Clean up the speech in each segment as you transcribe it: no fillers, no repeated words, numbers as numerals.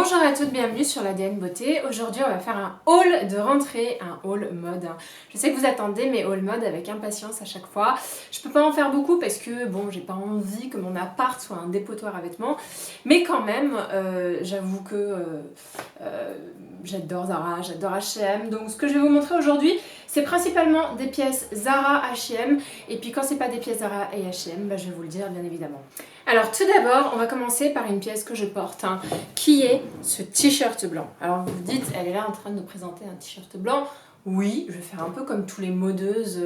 Bonjour à toutes, bienvenue sur l'ADN Beauté. Aujourd'hui on va faire un haul de rentrée, un haul mode. Je sais que vous attendez mes hauls mode avec impatience à chaque fois. Je peux pas en faire beaucoup parce que bon, j'ai pas envie que mon appart soit un dépotoir à vêtements. Mais quand même, j'avoue que j'adore Zara, j'adore H&M. Donc ce que je vais vous montrer aujourd'hui, c'est principalement des pièces Zara, H&M. Et puis quand c'est pas des pièces Zara et H&M, je vais vous le dire bien évidemment. Alors tout d'abord, on va commencer par une pièce que je porte, qui est ce t-shirt blanc. Alors vous vous dites, elle est là en train de nous présenter un t-shirt blanc. Oui, je vais faire un peu comme tous les modeuses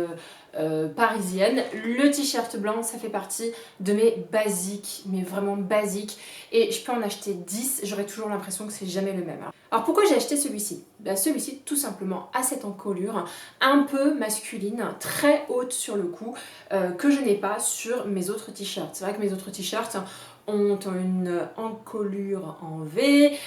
parisiennes. Le t-shirt blanc, ça fait partie de mes basiques, mais vraiment basiques. Et je peux en acheter 10, j'aurai toujours l'impression que c'est jamais le même. Alors pourquoi j'ai acheté celui-ci? Celui-ci, tout simplement, a cette encolure un peu masculine, très haute sur le cou, que je n'ai pas sur mes autres t-shirts. C'est vrai que mes autres t-shirts ont une encolure en V,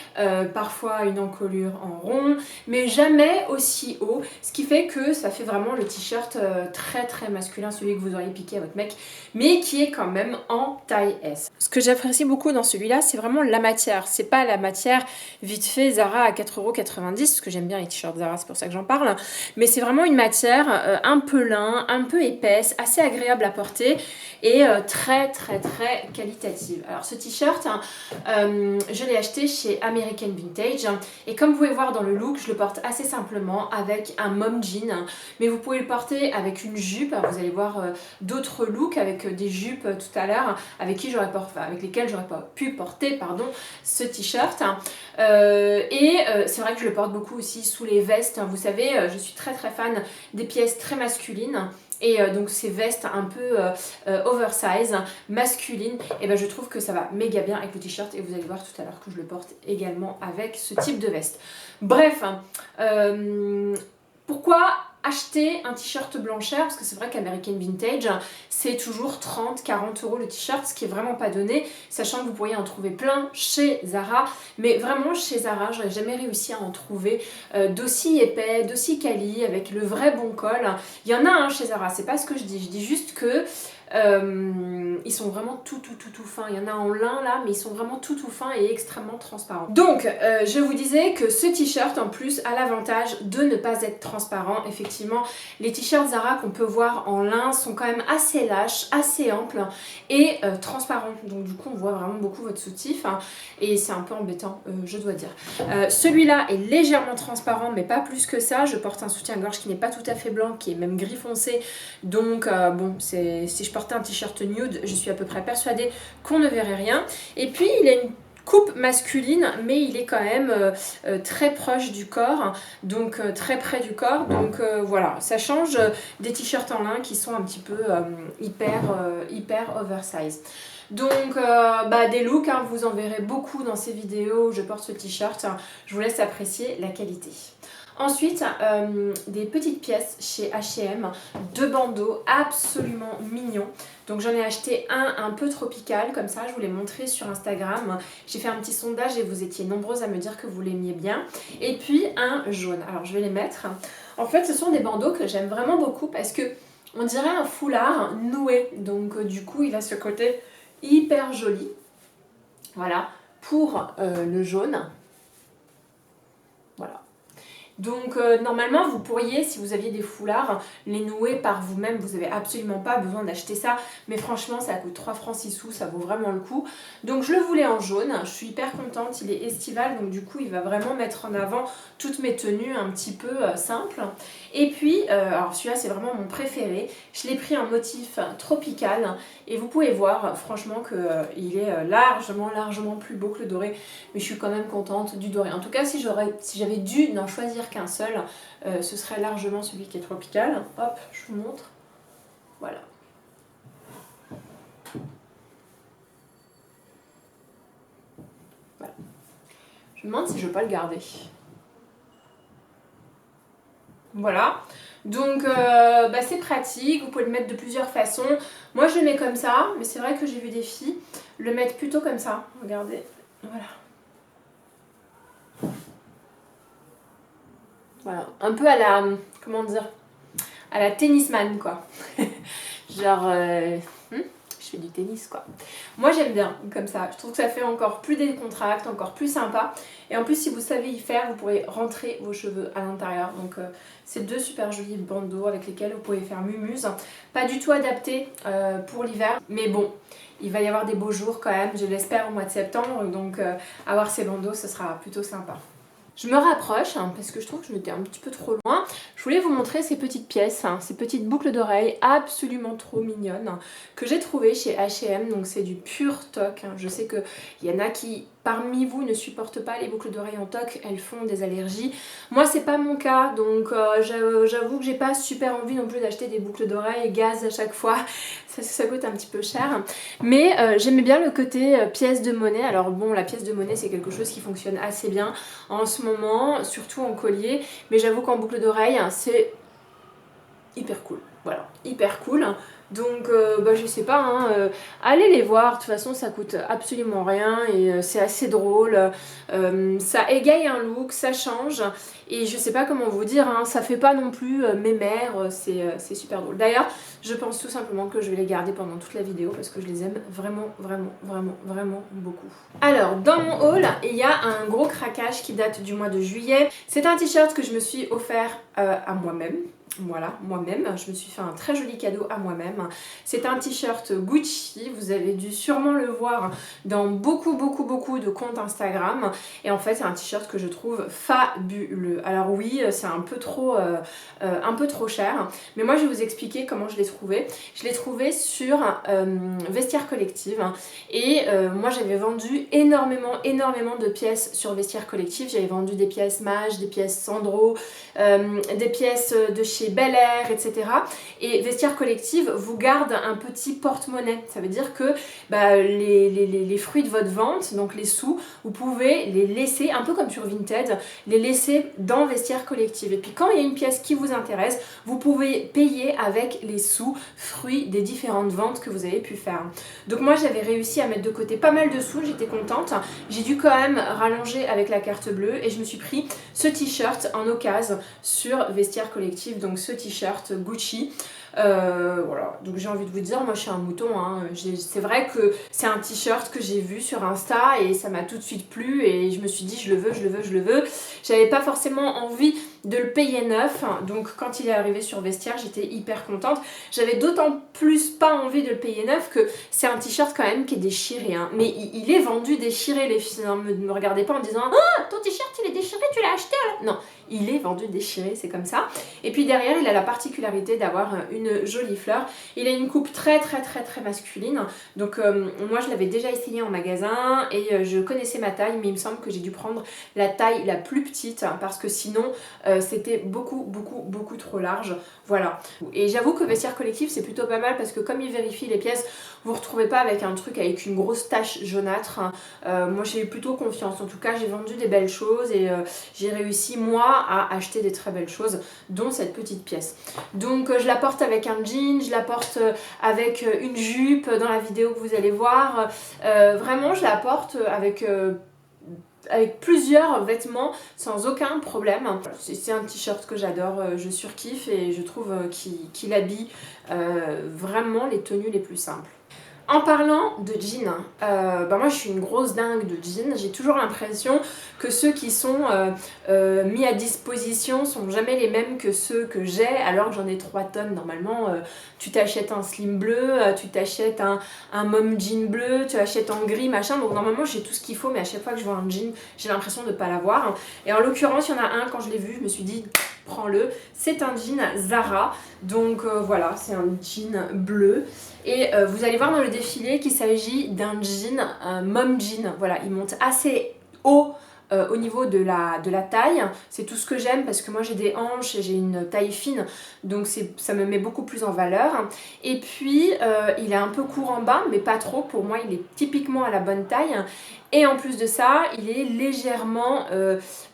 parfois une encolure en rond, mais jamais aussi haut, ce qui fait que ça fait vraiment le t-shirt très très masculin, celui que vous auriez piqué à votre mec, mais qui est quand même en taille S. Ce que j'apprécie beaucoup dans celui-là, c'est vraiment la matière. C'est pas la matière vite fait Zara à 4,90€, parce que j'aime bien les t-shirts Zara, c'est pour ça que j'en parle, mais c'est vraiment une matière un peu lin, un peu épaisse, assez agréable à porter et très très très qualitative. Alors ce t-shirt, je l'ai acheté chez American Vintage et comme vous pouvez voir dans le look, je le porte assez simplement avec un mom jean, mais vous pouvez le porter avec une jupe. Vous allez voir d'autres looks avec des jupes tout à l'heure avec lesquelles j'aurais pas pu porter ce t-shirt. C'est vrai que je le porte beaucoup aussi sous les vestes. Vous savez, je suis très très fan des pièces très masculines. Et donc ces vestes un peu oversize, masculines, et je trouve que ça va méga bien avec le t-shirt et vous allez voir tout à l'heure que je le porte également avec ce type de veste. Bref, pourquoi acheter un t-shirt blanc cher? Parce que c'est vrai qu'American Vintage, c'est toujours 30-40€ le t-shirt, ce qui est vraiment pas donné, sachant que vous pourriez en trouver plein chez Zara, mais vraiment chez Zara, j'aurais jamais réussi à en trouver d'aussi épais, d'aussi quali, avec le vrai bon col. Il y en a chez Zara, c'est pas ce que je dis juste que ils sont vraiment tout fins. Il y en a en lin là, mais ils sont vraiment tout fins et extrêmement transparents. Donc, je vous disais que ce t-shirt en plus a l'avantage de ne pas être transparent. Effectivement, les t-shirts Zara qu'on peut voir en lin sont quand même assez lâches, assez amples et transparents. Donc du coup, on voit vraiment beaucoup votre soutif et c'est un peu embêtant, je dois dire. Celui-là est légèrement transparent, mais pas plus que ça. Je porte un soutien-gorge qui n'est pas tout à fait blanc, qui est même gris foncé. Donc bon, si je portais un t-shirt nude, je suis à peu près persuadée qu'on ne verrait rien. Et puis il a une coupe masculine, mais il est quand même très proche du corps, donc très près du corps. Donc voilà, ça change des t-shirts en lin qui sont un petit peu hyper oversize. Donc des looks, vous en verrez beaucoup dans ces vidéos où je porte ce t-shirt. Je vous laisse apprécier la qualité. Ensuite, des petites pièces chez H&M, deux bandeaux absolument mignons. Donc j'en ai acheté un peu tropical, comme ça je vous l'ai montré sur Instagram. J'ai fait un petit sondage et vous étiez nombreuses à me dire que vous l'aimiez bien. Et puis un jaune, alors je vais les mettre. En fait ce sont des bandeaux que j'aime vraiment beaucoup parce que on dirait un foulard noué. Donc du coup il a ce côté hyper joli. Voilà, pour le jaune. Voilà. Donc normalement vous pourriez, si vous aviez des foulards, les nouer par vous-même, vous n'avez absolument pas besoin d'acheter ça, mais franchement ça coûte 3 francs 6 sous, ça vaut vraiment le coup. Donc je le voulais en jaune, je suis hyper contente, il est estival, donc du coup il va vraiment mettre en avant toutes mes tenues un petit peu simples. Et puis, alors celui-là c'est vraiment mon préféré, je l'ai pris en motif tropical, et vous pouvez voir franchement qu'il est largement plus beau que le doré, mais je suis quand même contente du doré. En tout cas si j'avais dû n'en choisir qu'un seul, ce serait largement celui qui est tropical. Hop, je vous montre. Voilà. Voilà. Je me demande si je ne veux pas le garder. Voilà. Donc c'est pratique, vous pouvez le mettre de plusieurs façons. Moi je le mets comme ça, mais c'est vrai que j'ai vu des filles le mettre plutôt comme ça. Regardez. Voilà. Voilà, un peu à la, comment dire, à la tennisman quoi. Genre, je fais du tennis quoi. Moi j'aime bien comme ça, je trouve que ça fait encore plus décontracté, encore plus sympa. Et en plus si vous savez y faire, vous pourrez rentrer vos cheveux à l'intérieur. Donc c'est deux super jolis bandeaux avec lesquels vous pouvez faire mumuse. Pas du tout adapté pour l'hiver, mais bon, il va y avoir des beaux jours quand même, je l'espère au mois de septembre. Donc avoir ces bandeaux, ce sera plutôt sympa. Je me rapproche parce que je trouve que je m'étais un petit peu trop loin. Je voulais vous montrer ces petites pièces, ces petites boucles d'oreilles absolument trop mignonnes que j'ai trouvées chez H&M. Donc c'est du pur toc. Je sais qu'il y en a qui parmi vous ne supportent pas les boucles d'oreilles en toc, elles font des allergies. Moi c'est pas mon cas, donc j'avoue que j'ai pas super envie non plus d'acheter des boucles d'oreilles gaz à chaque fois. Ça coûte un petit peu cher. Mais j'aimais bien le côté pièce de monnaie. Alors bon, la pièce de monnaie c'est quelque chose qui fonctionne assez bien en ce moment, surtout en collier. Mais j'avoue qu'en boucle d'oreille, c'est hyper cool. Voilà, hyper cool. Donc je sais pas, allez les voir, de toute façon ça coûte absolument rien et c'est assez drôle, ça égaye un look, ça change et je sais pas comment vous dire, ça fait pas non plus mémère, c'est super drôle. D'ailleurs je pense tout simplement que je vais les garder pendant toute la vidéo parce que je les aime vraiment beaucoup. Alors dans mon haul il y a un gros craquage qui date du mois de juillet. C'est un t-shirt que je me suis offert à moi-même. Voilà, moi-même, je me suis fait un très joli cadeau à moi-même. C'est un t-shirt Gucci, vous avez dû sûrement le voir dans beaucoup de comptes Instagram. Et en fait, c'est un t-shirt que je trouve fabuleux. Alors oui, c'est un peu trop cher, mais moi je vais vous expliquer comment je l'ai trouvé. Je l'ai trouvé sur Vestiaire Collective et moi j'avais vendu énormément de pièces sur Vestiaire Collective. J'avais vendu des pièces Mage, des pièces Sandro, des pièces de chez Bel Air, etc. Et Vestiaire Collective vous garde un petit porte-monnaie. Ça veut dire que les fruits de votre vente, donc les sous, vous pouvez les laisser, un peu comme sur Vinted, les laisser dans Vestiaire Collective. Et puis quand il y a une pièce qui vous intéresse, vous pouvez payer avec les sous fruits des différentes ventes que vous avez pu faire. Donc moi j'avais réussi à mettre de côté pas mal de sous, j'étais contente. J'ai dû quand même rallonger avec la carte bleue et je me suis pris ce t-shirt en occasion sur Vestiaire Collective, donc ce t-shirt Gucci. Voilà, donc j'ai envie de vous dire, moi je suis un mouton, c'est vrai que c'est un t-shirt que j'ai vu sur Insta et ça m'a tout de suite plu et je me suis dit je le veux. J'avais pas forcément envie de le payer neuf, donc quand il est arrivé sur Vestiaire j'étais hyper contente. J'avais d'autant plus pas envie de le payer neuf que c'est un t-shirt quand même qui est déchiré, mais il est vendu déchiré les filles, me regardez pas en disant ah ton t-shirt il est déchiré, tu l'as acheté alors. Non, il est vendu déchiré, c'est comme ça. Et puis derrière il a la particularité d'avoir une jolie fleur. Il a une coupe très masculine, donc moi je l'avais déjà essayé en magasin et je connaissais ma taille, mais il me semble que j'ai dû prendre la taille la plus petite parce que sinon c'était beaucoup trop large. Voilà, et j'avoue que Vestiaire Collective c'est plutôt pas mal parce que comme il vérifie les pièces, vous ne retrouvez pas avec un truc avec une grosse tache jaunâtre. Moi j'ai eu plutôt confiance, en tout cas j'ai vendu des belles choses et j'ai réussi moi à acheter des très belles choses, dont cette petite pièce. Donc je la porte avec un jean, je la porte avec une jupe dans la vidéo que vous allez voir. Vraiment je la porte avec plusieurs vêtements sans aucun problème. C'est un t-shirt que j'adore, je surkiffe et je trouve qu'il habille vraiment les tenues les plus simples. En parlant de jeans, moi je suis une grosse dingue de jeans. J'ai toujours l'impression que ceux qui sont mis à disposition sont jamais les mêmes que ceux que j'ai, alors que j'en ai 3 tonnes normalement. Tu t'achètes un slim bleu, tu t'achètes un mom jean bleu, tu achètes en gris machin, donc normalement j'ai tout ce qu'il faut, mais à chaque fois que je vois un jean j'ai l'impression de ne pas l'avoir. Et en l'occurrence il y en a un, quand je l'ai vu je me suis dit prends-le. C'est un jean Zara, donc voilà, c'est un jean bleu. Et vous allez voir dans le défilé qu'il s'agit d'un jean, un mom jean. Voilà, il monte assez haut au niveau de la taille. C'est tout ce que j'aime parce que moi j'ai des hanches et j'ai une taille fine, donc ça me met beaucoup plus en valeur. Et puis il est un peu court en bas, mais pas trop. Pour moi il est typiquement à la bonne taille. Et en plus de ça, il est légèrement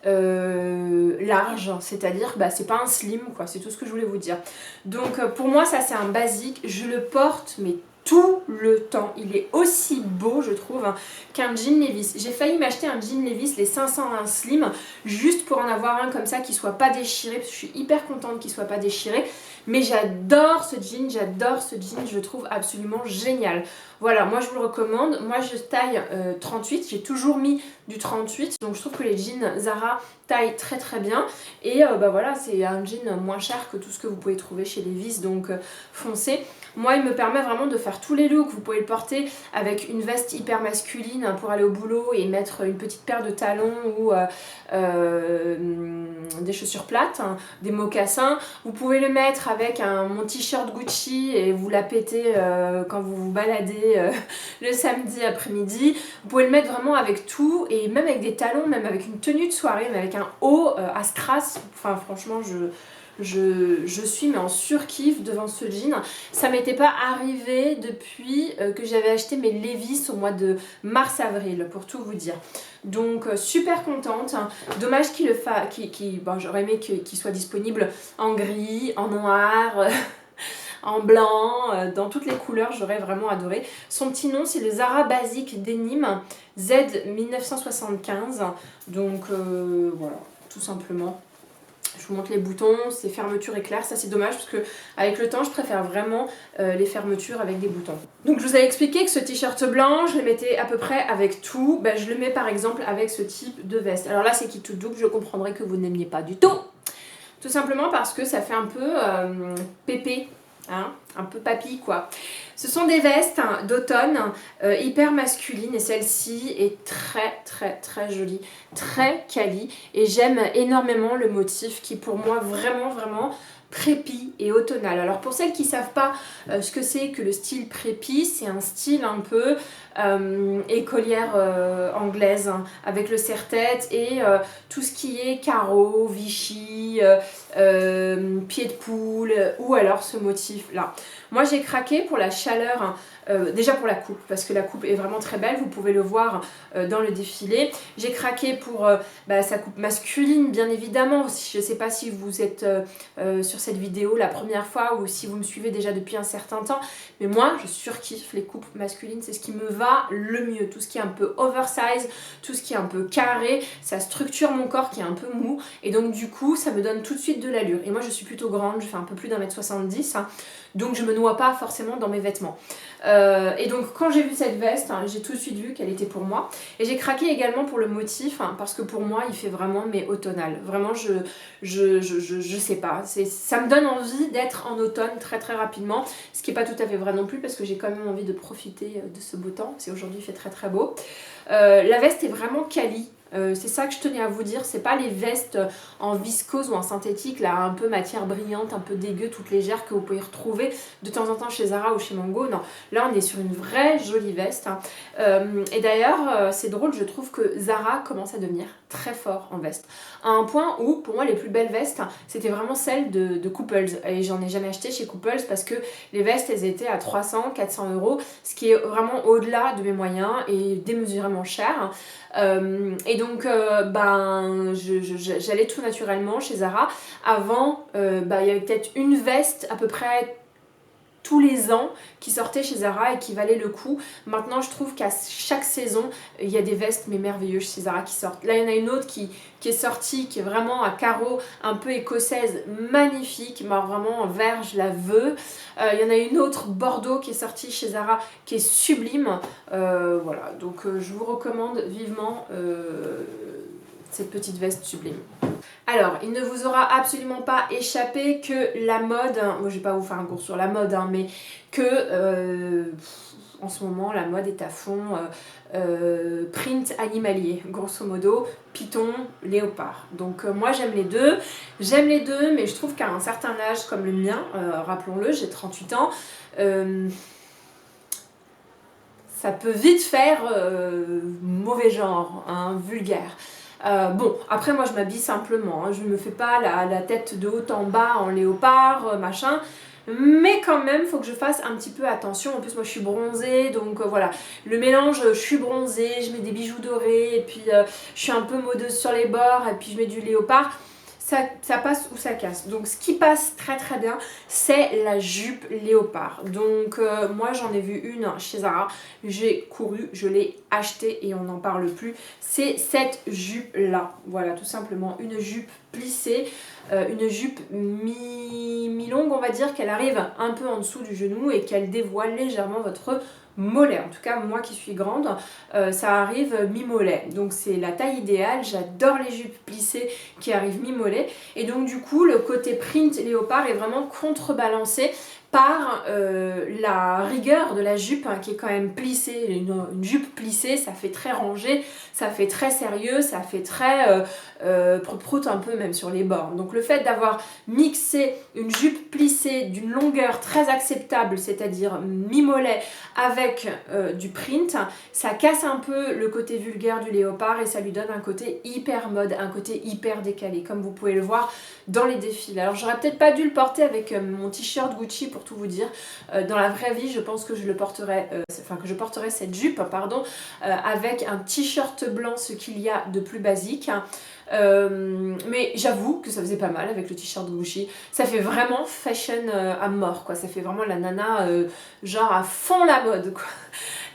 large, c'est-à-dire c'est pas un slim quoi, c'est tout ce que je voulais vous dire. Donc pour moi ça c'est un basique, je le porte mais tout le temps. Il est aussi beau, je trouve, hein, qu'un jean Levi's. J'ai failli m'acheter un jean Levi's, les 501 Slim, juste pour en avoir un comme ça qui soit pas déchiré, parce que je suis hyper contente qu'il soit pas déchiré. Mais j'adore ce jean, je le trouve absolument génial. Voilà, moi je vous le recommande. Moi je taille 38, j'ai toujours mis du 38, donc je trouve que les jeans Zara taillent très très bien. Et bah voilà, c'est un jean moins cher que tout ce que vous pouvez trouver chez Levi's, donc foncez. Moi il me permet vraiment de faire tous les looks. Vous pouvez le porter avec une veste hyper masculine pour aller au boulot et mettre une petite paire de talons ou des chaussures plates, hein, des mocassins. Vous pouvez le mettre avec mon t-shirt Gucci et vous la pétez quand vous vous baladez le samedi après-midi. Vous pouvez le mettre vraiment avec tout et même avec des talons, même avec une tenue de soirée, mais avec un haut à strass. Enfin franchement je suis mais en surkiff devant ce jean. Ça m'était pas arrivé depuis que j'avais acheté mes Levi's au mois de mars-avril, pour tout vous dire. Donc super contente. Dommage bon, j'aurais aimé qu'il soit disponible en gris, en noir, en blanc, dans toutes les couleurs, j'aurais vraiment adoré. Son petit nom c'est le Zara Basic Denim Z 1975. Donc voilà, tout simplement. Je vous montre les boutons, c'est fermeture éclair, ça c'est dommage parce que avec le temps je préfère vraiment les fermetures avec des boutons. Donc je vous avais expliqué que ce t-shirt blanc, je le mettais à peu près avec tout. Ben, je le mets par exemple avec ce type de veste. Alors là c'est kit tout double, je comprendrais que vous n'aimiez pas du tout. Tout simplement parce que ça fait un peu pépé. Hein, un peu papy quoi. Ce sont des vestes d'automne hyper masculines et celle-ci est très très très jolie, très quali et j'aime énormément le motif qui pour moi vraiment prépi et automnal. Alors pour celles qui ne savent pas ce que c'est que le style prépi, c'est un style un peu écolière anglaise hein, avec le serre-tête et tout ce qui est carreaux, Vichy, pied de poule ou alors ce motif là. Moi j'ai craqué pour la chaleur, déjà pour la coupe parce que la coupe est vraiment très belle, vous pouvez le voir dans le défilé. J'ai craqué pour sa coupe masculine bien évidemment, je ne sais pas si vous êtes sur cette vidéo la première fois ou si vous me suivez déjà depuis un certain temps, mais moi je surkiffe les coupes masculines, c'est ce qui me va le mieux, tout ce qui est un peu oversize, tout ce qui est un peu carré, ça structure mon corps qui est un peu mou et donc du coup ça me donne tout de suite de l'allure et moi je suis plutôt grande, je fais un peu plus d'1m70 hein, donc je me noie pas forcément dans mes vêtements et donc quand j'ai vu cette veste hein, j'ai tout de suite vu qu'elle était pour moi et j'ai craqué également pour le motif hein, parce que pour moi il fait vraiment mais automnal, vraiment je sais pas, ça me donne envie d'être en automne très très rapidement, ce qui est pas tout à fait vrai non plus parce que j'ai quand même envie de profiter de ce beau temps, c'est aujourd'hui il fait très très beau. La veste est vraiment quali. C'est ça que je tenais à vous dire, c'est pas les vestes en viscose ou en synthétique, là un peu matière brillante, un peu dégueu, toute légère que vous pouvez retrouver de temps en temps chez Zara ou chez Mango, non, là on est sur une vraie jolie veste hein. Et d'ailleurs c'est drôle, je trouve que Zara commence à devenir très fort en veste, à un point où pour moi les plus belles vestes c'était vraiment celles de Couples et j'en ai jamais acheté chez Couples parce que les vestes elles étaient à 300-400 €, ce qui est vraiment au-delà de mes moyens et démesurément cher. Et donc j'allais tout naturellement chez Zara. Avant il y avait peut-être une veste à peu près tous les ans qui sortait chez Zara et qui valait le coup. Maintenant je trouve qu'à chaque saison il y a des vestes mais merveilleuses chez Zara qui sortent. Là il y en a une autre qui est sortie, qui est vraiment à carreaux, un peu écossaise, magnifique, mais vraiment en vert je la veux. Il y en a une autre Bordeaux qui est sortie chez Zara qui est sublime. Voilà, donc je vous recommande vivement cette petite veste sublime. Alors, il ne vous aura absolument pas échappé que la mode, hein, moi je vais pas vous faire un cours sur la mode, hein, mais que en ce moment la mode est à fond print animalier, grosso modo, python, léopard. Donc moi j'aime les deux, mais je trouve qu'à un certain âge comme le mien, rappelons-le, j'ai 38 ans, ça peut vite faire mauvais genre, hein, vulgaire. Bon, après moi je m'habille simplement, hein, je ne me fais pas la tête de haut en bas en léopard, machin, mais quand même faut que je fasse un petit peu attention. En plus moi je suis bronzée, donc voilà, le mélange, je suis bronzée, je mets des bijoux dorés, et puis je suis un peu modeuse sur les bords, et puis je mets du léopard. ça passe ou ça casse. Donc ce qui passe très très bien, c'est la jupe léopard. Donc moi j'en ai vu une chez Zara, j'ai couru, je l'ai achetée et on n'en parle plus. C'est cette jupe là, voilà, tout simplement une jupe plissée, une jupe mi-longue, on va dire, qu'elle arrive un peu en dessous du genou et qu'elle dévoile légèrement votre mollet. En tout cas, moi qui suis grande, ça arrive mi-mollet. Donc c'est la taille idéale. J'adore les jupes plissées qui arrivent mi-mollet. Et donc du coup, le côté print léopard est vraiment contrebalancé par la rigueur de la jupe, hein, qui est quand même plissée. Une jupe plissée, ça fait très rangé, ça fait très sérieux, ça fait très prout-prout un peu même sur les bords. Donc le fait d'avoir mixé une jupe plissée d'une longueur très acceptable, c'est-à-dire mi-mollet, avec du print, ça casse un peu le côté vulgaire du léopard et ça lui donne un côté hyper mode, un côté hyper décalé, comme vous pouvez le voir dans les défilés. Alors j'aurais peut-être pas dû le porter avec mon t-shirt Gucci pour tout vous dire. Dans la vraie vie, je pense que je porterais cette jupe, pardon, avec un t-shirt blanc, ce qu'il y a de plus basique. Mais j'avoue que ça faisait pas mal avec le t-shirt Gucci. Ça fait vraiment fashion à mort, quoi. Ça fait vraiment la nana genre à fond la mode, quoi.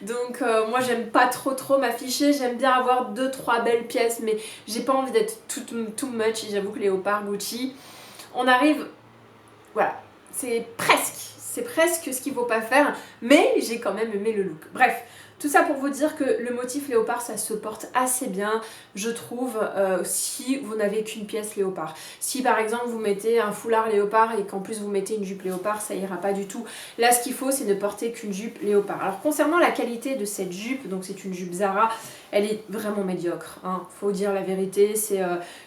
Donc moi j'aime pas trop m'afficher, j'aime bien avoir 2-3 belles pièces, mais j'ai pas envie d'être too much. Et j'avoue que Léopard, Gucci, on arrive, voilà, c'est presque ce qu'il faut pas faire, mais j'ai quand même aimé le look. Bref, tout ça pour vous dire que le motif léopard, ça se porte assez bien, je trouve, si vous n'avez qu'une pièce léopard. Si par exemple vous mettez un foulard léopard et qu'en plus vous mettez une jupe léopard, ça ira pas du tout. Là, ce qu'il faut, c'est ne porter qu'une jupe léopard. Alors concernant la qualité de cette jupe, donc c'est une jupe Zara, elle est vraiment médiocre, hein. Faut dire la vérité, c'est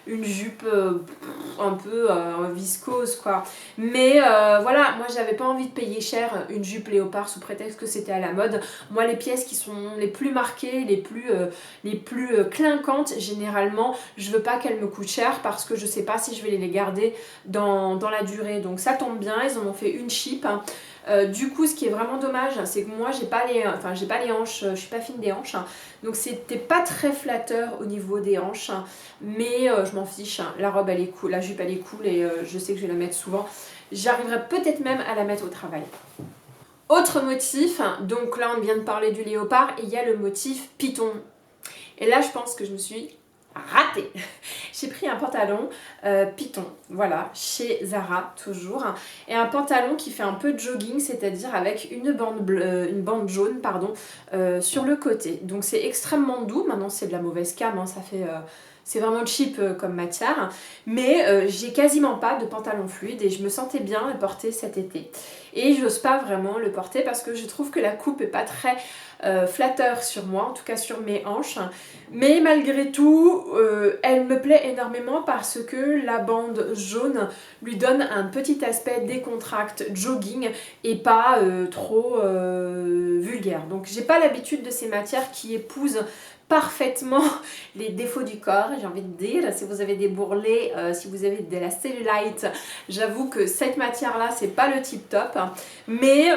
une jupe un peu viscose, quoi. Mais voilà, moi j'avais pas envie de payer cher une jupe léopard sous prétexte que c'était à la mode. Moi, les pièces qui sont les plus marquées, les plus clinquantes, généralement, je veux pas qu'elles me coûtent cher parce que je sais pas si je vais les garder dans la durée. Donc ça tombe bien, ils en ont fait une cheap. Du coup, ce qui est vraiment dommage, c'est que moi j'ai pas les hanches, je suis pas fine des hanches, donc c'était pas très flatteur au niveau des hanches, mais je m'en fiche, la robe elle est cool, la jupe elle est cool et je sais que je vais la mettre souvent. J'arriverai peut-être même à la mettre au travail. Autre motif, donc là on vient de parler du léopard, et il y a le motif python. Et là je pense que je me suis ratée. J'ai pris un pantalon python, voilà, chez Zara toujours, et un pantalon qui fait un peu jogging, c'est-à-dire avec une bande jaune, pardon, sur le côté. Donc c'est extrêmement doux, maintenant c'est de la mauvaise cam, hein, ça fait... c'est vraiment cheap comme matière, mais j'ai quasiment pas de pantalon fluide et je me sentais bien le porter cet été. Et j'ose pas vraiment le porter parce que je trouve que la coupe est pas très flatteur sur moi, en tout cas sur mes hanches. Mais malgré tout, elle me plaît énormément parce que la bande jaune lui donne un petit aspect décontracté, jogging et pas trop vulgaire. Donc j'ai pas l'habitude de ces matières qui épousent parfaitement les défauts du corps, j'ai envie de dire. Si vous avez des bourrelets, si vous avez de la cellulite, j'avoue que cette matière là c'est pas le tip top, mais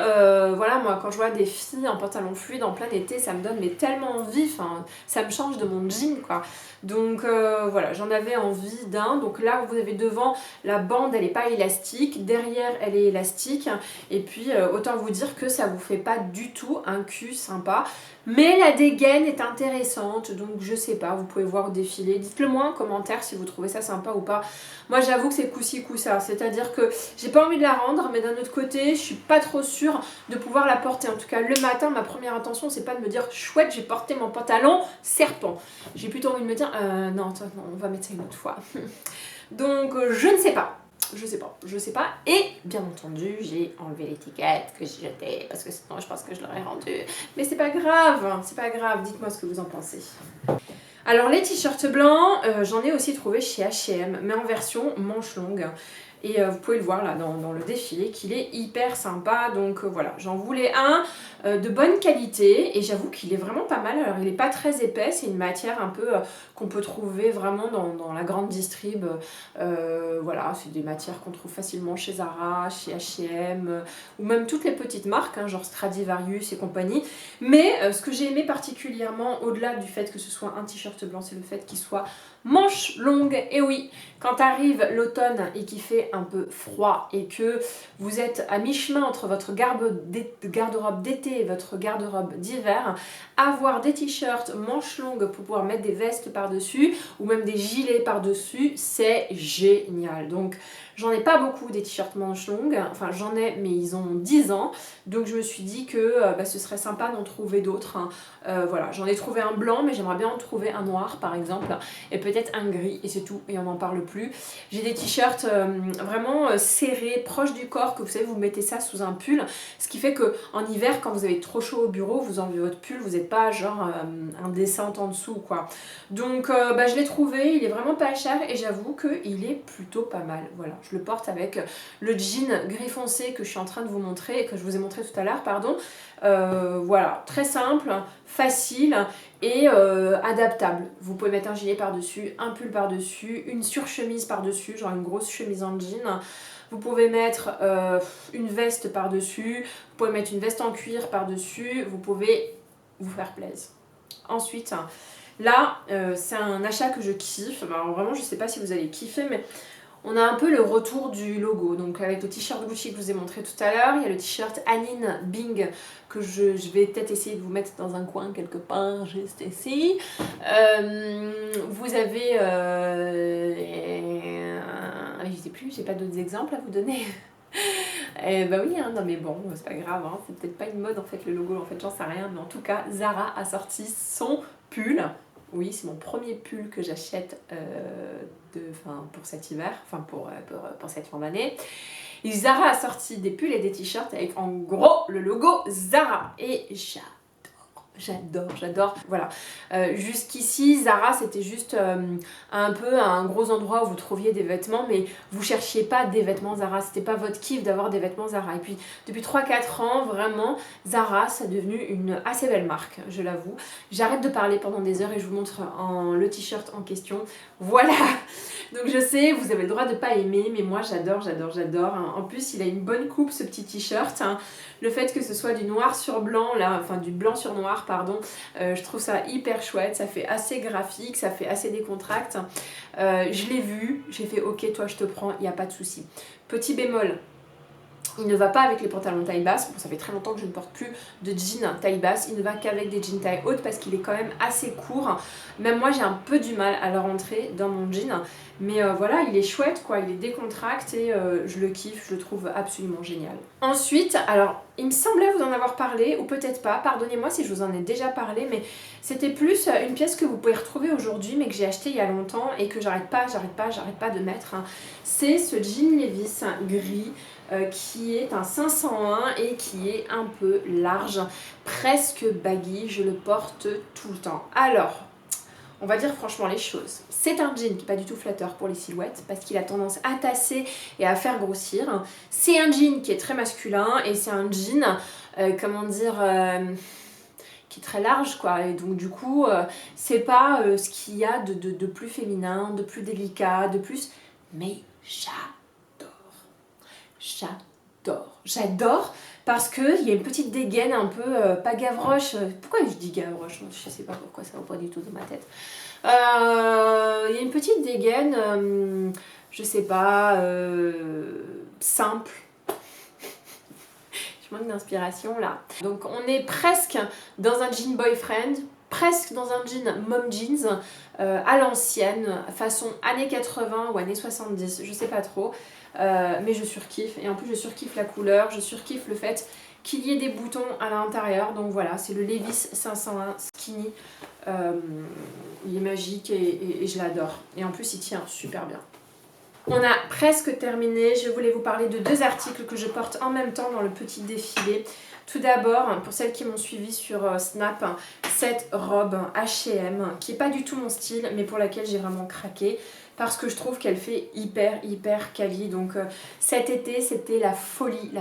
voilà, moi quand je vois des filles en pantalon fluide en plein été, ça me donne mais tellement envie, enfin ça me change de mon jean, quoi. Donc voilà, j'en avais envie d'un. Donc là vous avez devant, la bande elle est pas élastique, derrière elle est élastique, et puis autant vous dire que ça vous fait pas du tout un cul sympa. Mais la dégaine est intéressante, donc je sais pas, vous pouvez voir au défilé. Dites-le moi en commentaire si vous trouvez ça sympa ou pas. Moi j'avoue que c'est coup-ci coup-ça, c'est-à-dire que j'ai pas envie de la rendre, mais d'un autre côté, je suis pas trop sûre de pouvoir la porter. En tout cas, le matin, ma première intention, c'est pas de me dire chouette, j'ai porté mon pantalon serpent. J'ai plutôt envie de me dire non, on va mettre ça une autre fois. Donc je ne sais pas. Je sais pas, et bien entendu j'ai enlevé l'étiquette que j'ai jetée parce que sinon je pense que je l'aurais rendue, mais c'est pas grave, dites-moi ce que vous en pensez. Alors les t-shirts blancs, j'en ai aussi trouvé chez H&M, mais en version manche longue. Et vous pouvez le voir là dans le défilé qu'il est hyper sympa. Donc voilà, j'en voulais un de bonne qualité et j'avoue qu'il est vraiment pas mal. Alors il est pas très épais, c'est une matière un peu qu'on peut trouver vraiment dans la grande distrib. Voilà, c'est des matières qu'on trouve facilement chez Zara, chez H&M, ou même toutes les petites marques, hein, genre Stradivarius et compagnie. Mais ce que j'ai aimé particulièrement, au-delà du fait que ce soit un t-shirt blanc, c'est le fait qu'il soit manche longue. Et oui, quand arrive l'automne et qu'il fait un peu froid et que vous êtes à mi-chemin entre votre garde-robe d'été et votre garde-robe d'hiver, avoir des t-shirts manches longues pour pouvoir mettre des vestes par-dessus ou même des gilets par-dessus, c'est génial. Donc j'en ai pas beaucoup des t-shirts manches longues, enfin j'en ai mais ils ont 10 ans, donc je me suis dit que ce serait sympa d'en trouver d'autres. Hein. Voilà, j'en ai trouvé un blanc mais j'aimerais bien en trouver un noir par exemple et peut-être un gris et c'est tout et on n'en parle plus. J'ai des t-shirts vraiment serrés, proches du corps, que vous savez vous mettez ça sous un pull, ce qui fait que en hiver quand vous avez trop chaud au bureau vous enlevez votre pull, vous n'êtes pas genre un descente en dessous quoi. Donc je l'ai trouvé, il est vraiment pas cher et j'avoue qu'il est plutôt pas mal. Voilà, je le porte avec le jean gris foncé que je suis en train de vous montrer et que je vous ai montré tout à l'heure, pardon. Voilà, très simple, facile et adaptable. Vous pouvez mettre un gilet par-dessus, un pull par-dessus, une surchemise par-dessus, genre une grosse chemise en jean. Vous pouvez mettre une veste par-dessus, vous pouvez mettre une veste en cuir par-dessus, vous pouvez vous faire plaisir. Ensuite, là, c'est un achat que je kiffe. Alors, vraiment, je sais pas si vous allez kiffer, mais on a un peu le retour du logo. Donc avec le t-shirt Gucci que je vous ai montré tout à l'heure, il y a le t-shirt Anine Bing que je vais peut-être essayer de vous mettre dans un coin quelque part, juste ici. Vous avez... je sais plus, j'ai pas d'autres exemples à vous donner. Bah oui, hein, non mais bon, c'est pas grave, hein, c'est peut-être pas une mode en fait le logo, en fait j'en sais rien, mais en tout cas Zara a sorti son pull. Oui, c'est mon premier pull que j'achète pour cet hiver, enfin pour cette fin d'année. Et Zara a sorti des pulls et des t-shirts avec en gros le logo Zara. Et j'adore. Voilà. Jusqu'ici, Zara, c'était juste un peu un gros endroit où vous trouviez des vêtements, mais vous cherchiez pas des vêtements Zara. C'était pas votre kiff d'avoir des vêtements Zara. Et puis, depuis 3-4 ans, vraiment, Zara, c'est devenu une assez belle marque, je l'avoue. J'arrête de parler pendant des heures et je vous montre le t-shirt en question. Voilà. Donc je sais, vous avez le droit de pas aimer, mais moi j'adore. En plus, il a une bonne coupe ce petit t-shirt. Le fait que ce soit du noir sur blanc, là, enfin du blanc sur noir, pardon, je trouve ça hyper chouette. Ça fait assez graphique, ça fait assez décontracte. Je l'ai vu, j'ai fait ok, toi je te prends, il n'y a pas de souci. Petit bémol. Il ne va pas avec les pantalons taille basse. Bon, ça fait très longtemps que je ne porte plus de jean taille basse. Il ne va qu'avec des jeans taille haute parce qu'il est quand même assez court. Même moi, j'ai un peu du mal à le rentrer dans mon jean. Mais voilà, il est chouette, quoi. Il est décontracté et je le kiffe. Je le trouve absolument génial. Ensuite, alors, il me semblait vous en avoir parlé, ou peut-être pas. Pardonnez-moi si je vous en ai déjà parlé, mais c'était plus une pièce que vous pouvez retrouver aujourd'hui, mais que j'ai acheté il y a longtemps et que j'arrête pas de mettre. C'est ce jean Levi's gris. Qui est un 501 et qui est un peu large, presque baggy, je le porte tout le temps. Alors, on va dire franchement les choses. C'est un jean qui n'est pas du tout flatteur pour les silhouettes parce qu'il a tendance à tasser et à faire grossir. C'est un jean qui est très masculin et c'est un jean, qui est très large quoi, et donc du coup c'est pas ce qu'il y a de plus féminin, de plus délicat, de plus, mais j'adore parce qu'il y a une petite dégaine un peu, pas gavroche, pourquoi je dis gavroche, je sais pas pourquoi, ça va pas du tout dans ma tête. Il y a une petite dégaine, je sais pas, simple. Je manque d'inspiration là. Donc on est presque dans un jean boyfriend, presque dans un jean mom jeans, à l'ancienne, façon années 80 ou années 70, je sais pas trop. Mais je surkiffe et en plus je surkiffe la couleur, je surkiffe le fait qu'il y ait des boutons à l'intérieur. Donc voilà, c'est le Levi's 501 Skinny, il est magique et je l'adore et en plus il tient super bien. On a presque terminé, je voulais vous parler de 2 articles que je porte en même temps dans le petit défilé. Tout d'abord, pour celles qui m'ont suivi sur Snap, cette robe H&M qui n'est pas du tout mon style mais pour laquelle j'ai vraiment craqué parce que je trouve qu'elle fait hyper quali. Donc cet été c'était la folie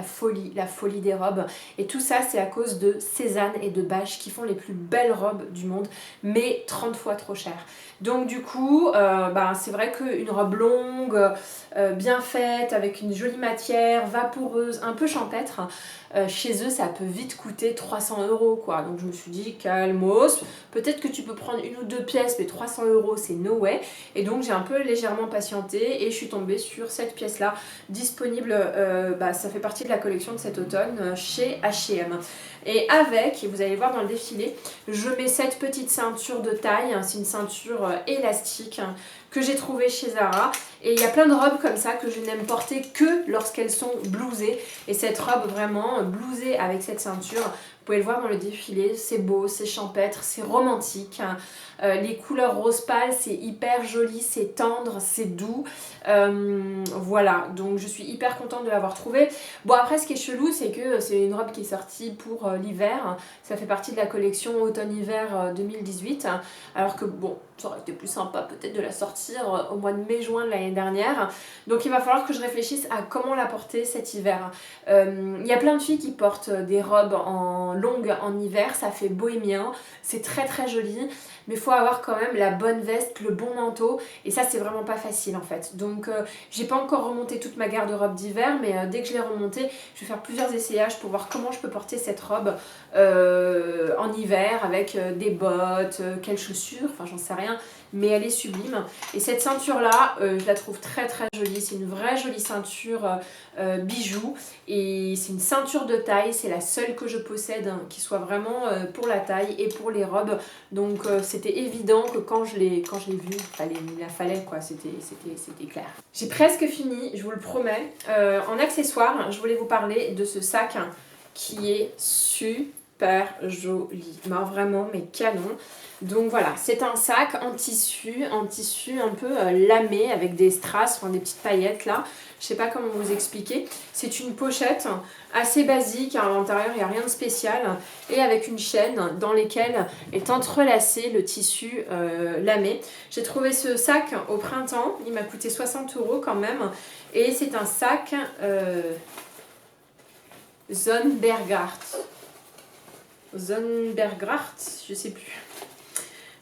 des robes et tout ça c'est à cause de Cézanne et de Bache qui font les plus belles robes du monde mais 30 fois trop chères. Donc du coup c'est vrai qu'une robe longue, bien faite, avec une jolie matière, vaporeuse, un peu champêtre, chez eux ça peut vite coûter 300 € quoi. Donc je me suis dit calmos, peut-être que tu peux prendre une ou deux pièces mais 300 € c'est no way. Et donc j'ai un peu légèrement patienté et je suis tombée sur cette pièce là disponible, ça fait partie de la collection de cet automne chez H&M. Et avec, vous allez voir dans le défilé, je mets cette petite ceinture de taille, c'est une ceinture élastique que j'ai trouvée chez Zara. Et il y a plein de robes comme ça que je n'aime porter que lorsqu'elles sont blousées. Et cette robe vraiment blousée avec cette ceinture, vous pouvez le voir dans le défilé, c'est beau, c'est champêtre, c'est romantique. Les couleurs rose pâle, c'est hyper joli, c'est tendre, c'est doux. Voilà, donc je suis hyper contente de l'avoir trouvée. Bon après ce qui est chelou, c'est que c'est une robe qui est sortie pour l'hiver. Ça fait partie de la collection automne-hiver 2018. Alors que bon, ça aurait été plus sympa peut-être de la sortir au mois de mai-juin de l'année dernière. Donc il va falloir que je réfléchisse à comment la porter cet hiver. Il y a plein de filles qui portent des robes longues en hiver, ça fait bohémien, c'est très joli. Mais il faut avoir quand même la bonne veste, le bon manteau, et ça c'est vraiment pas facile en fait. Donc j'ai pas encore remonté toute ma garde-robe d'hiver, mais dès que je l'ai remontée, je vais faire plusieurs essayages pour voir comment je peux porter cette robe en hiver avec des bottes, quelles chaussures, enfin j'en sais rien, mais elle est sublime. Et cette ceinture là, je la trouve très jolie, c'est une vraie jolie ceinture bijou, et c'est une ceinture de taille, c'est la seule que je possède qui soit vraiment pour la taille et pour les robes. Donc c'était évident que quand je l'ai vue, il la fallait quoi, c'était clair. J'ai presque fini, je vous le promets. En accessoire, je voulais vous parler de ce sac qui est super joli, vraiment mais canon. Donc voilà, c'est un sac en tissu un peu lamé avec des strass, enfin des petites paillettes là. Je sais pas comment vous expliquer. C'est une pochette assez basique, à l'intérieur il n'y a rien de spécial. Et avec une chaîne dans laquelle est entrelacé le tissu lamé. J'ai trouvé ce sac au printemps, il m'a coûté 60 € quand même. Et c'est un sac Zonbergart, je sais plus.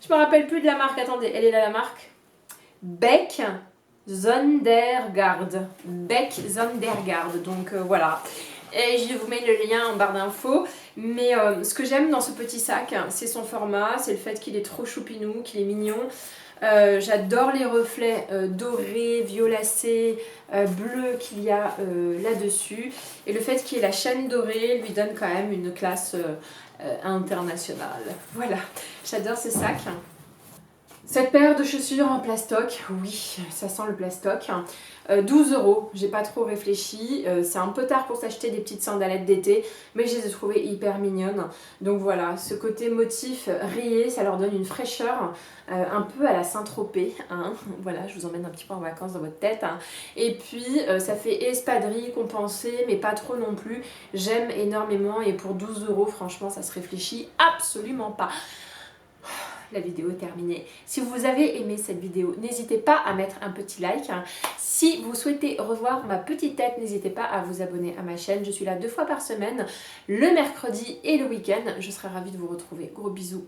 Je me rappelle plus de la marque, attendez, elle est là la marque. Beck Zondergaard. Donc voilà. Et je vous mets le lien en barre d'infos. Mais ce que j'aime dans ce petit sac, c'est son format, c'est le fait qu'il est trop choupinou, qu'il est mignon. J'adore les reflets dorés, violacés, bleus qu'il y a là-dessus. Et le fait qu'il y ait la chaîne dorée lui donne quand même une classe internationale. Voilà, j'adore ce sac. Cette paire de chaussures en plastoc, oui, ça sent le plastoc. 12 €, j'ai pas trop réfléchi. C'est un peu tard pour s'acheter des petites sandalettes d'été, mais je les ai trouvées hyper mignonnes. Donc voilà, ce côté motif rayé, ça leur donne une fraîcheur un peu à la Saint-Tropez. Hein. Voilà, je vous emmène un petit peu en vacances dans votre tête. Hein. Et puis, ça fait espadrille compensée, mais pas trop non plus. J'aime énormément et pour 12 €, franchement, ça se réfléchit absolument pas. La vidéo est terminée. Si vous avez aimé cette vidéo, n'hésitez pas à mettre un petit like. Si vous souhaitez revoir ma petite tête, n'hésitez pas à vous abonner à ma chaîne. Je suis là 2 fois par semaine, le mercredi et le week-end. Je serai ravie de vous retrouver. Gros bisous.